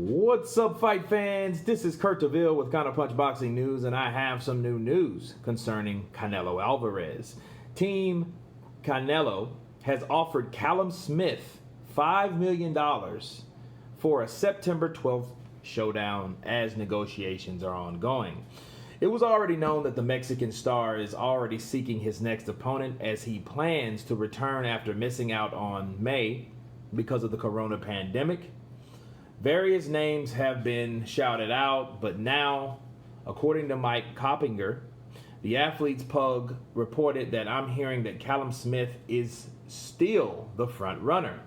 What's up, fight fans? This is Kurt DeVille with Counterpunch Boxing News, and I have some new news concerning Canelo Alvarez. Team Canelo has offered Callum Smith $5 million for a September 12th showdown as negotiations are ongoing. It was already known that the Mexican star is already seeking his next opponent as he plans to return after missing out on May because of the corona pandemic. Various names have been shouted out, but now, according to Mike Coppinger, the Athlete's Pug reported that I'm hearing that Callum Smith is still the front runner.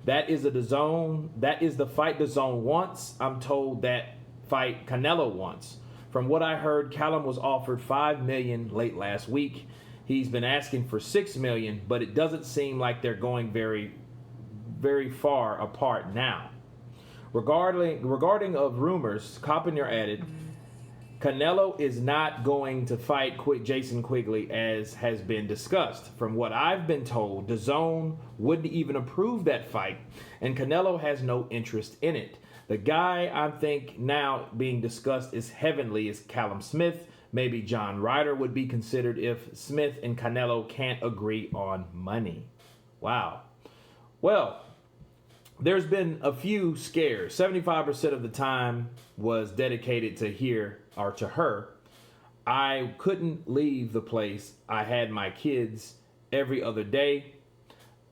That is the fight the zone wants. I'm told that fight Canelo wants. From what I heard, Callum was offered $5 million late last week. He's been asking for $6 million, but it doesn't seem like they're going very, very far apart now. Regarding of rumors, Coppinger added, Canelo is not going to fight Jason Quigley as has been discussed. From what I've been told, DAZN wouldn't even approve that fight, and Canelo has no interest in it. The guy I think now being discussed is heavily is Callum Smith. Maybe John Ryder would be considered if Smith and Canelo can't agree on money. Wow. Well, there's been a few scares. 75% of the time was dedicated to her. I couldn't leave the place. I had my kids every other day.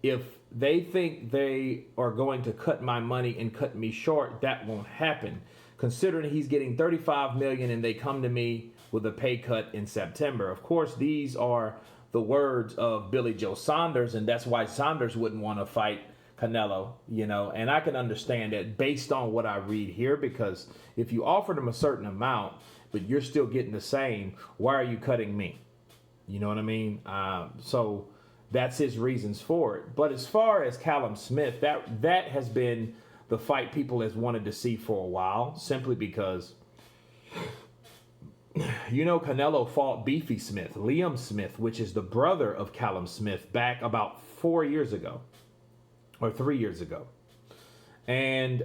If they think they are going to cut my money and cut me short, that won't happen. Considering he's getting $35 million and they come to me with a pay cut in September. Of course, these are the words of Billy Joe Saunders, and that's why Saunders wouldn't want to fight Canelo, and I can understand that based on what I read here, because if you offered him a certain amount, but you're still getting the same, why are you cutting me? You know what I mean? So that's his reasons for it. But as far as Callum Smith, that has been the fight people has wanted to see for a while, simply because, Canelo fought Beefy Smith, Liam Smith, which is the brother of Callum Smith, back about 4 years ago. Or 3 years ago. And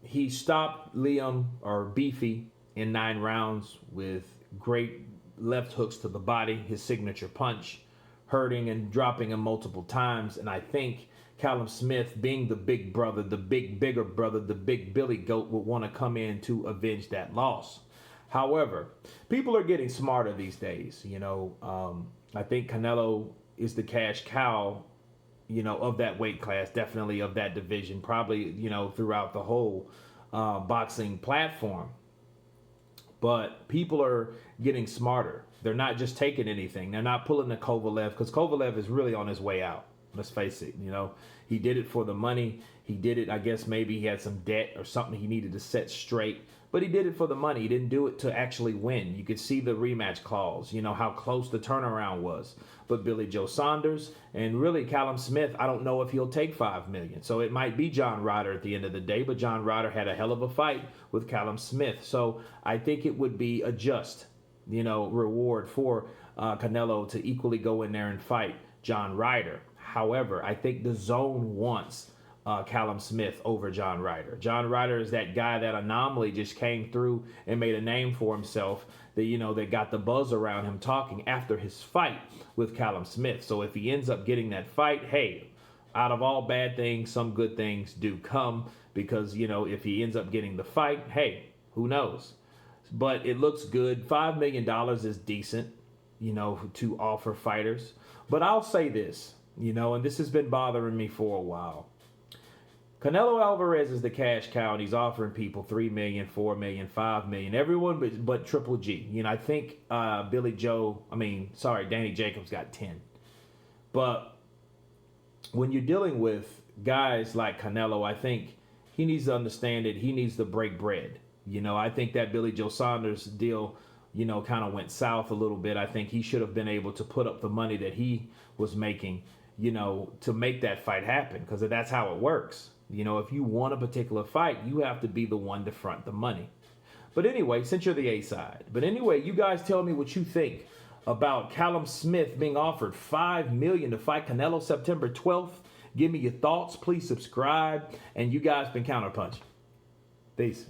he stopped Liam, or Beefy, in 9 rounds with great left hooks to the body, his signature punch, hurting and dropping him multiple times. And I think Callum Smith, being the big brother, the bigger brother, the big Billy Goat, would want to come in to avenge that loss. However, people are getting smarter these days. I think Canelo is the cash cow, of that weight class, definitely of that division, probably, throughout the whole boxing platform. But people are getting smarter. They're not just taking anything. They're not pulling the Kovalev, because Kovalev is really on his way out. Let's face it, he did it for the money. He did it, I guess maybe he had some debt or something he needed to set straight. But he did it for the money. He didn't do it to actually win. You could see the rematch clause, how close the turnaround was. But Billy Joe Saunders and really Callum Smith, I don't know if he'll take $5 million. So it might be John Ryder at the end of the day, but John Ryder had a hell of a fight with Callum Smith. So I think it would be a just, reward for Canelo to equally go in there and fight John Ryder. However, I think the zone wants Callum Smith over John Ryder. John Ryder is that guy, that anomaly, just came through and made a name for himself, that got the buzz around him talking after his fight with Callum Smith. So if he ends up getting that fight, hey, out of all bad things, some good things do come, because, if he ends up getting the fight, hey, who knows? But it looks good. $5 million is decent, to offer fighters. But I'll say this, and this has been bothering me for a while. Canelo Alvarez is the cash cow, and he's offering people $3 million, $4 million, $5 million, everyone but Triple G. I think Danny Jacobs got 10. But when you're dealing with guys like Canelo, I think he needs to understand that he needs to break bread. I think that Billy Joe Saunders deal, kind of went south a little bit. I think he should have been able to put up the money that he was making, to make that fight happen, because that's how it works. If you want a particular fight, you have to be the one to front the money. But anyway, since you're the A side. But anyway, you guys tell me what you think about Callum Smith being offered $5 million to fight Canelo September 12th. Give me your thoughts. Please subscribe. And you guys been Counterpunch. Peace.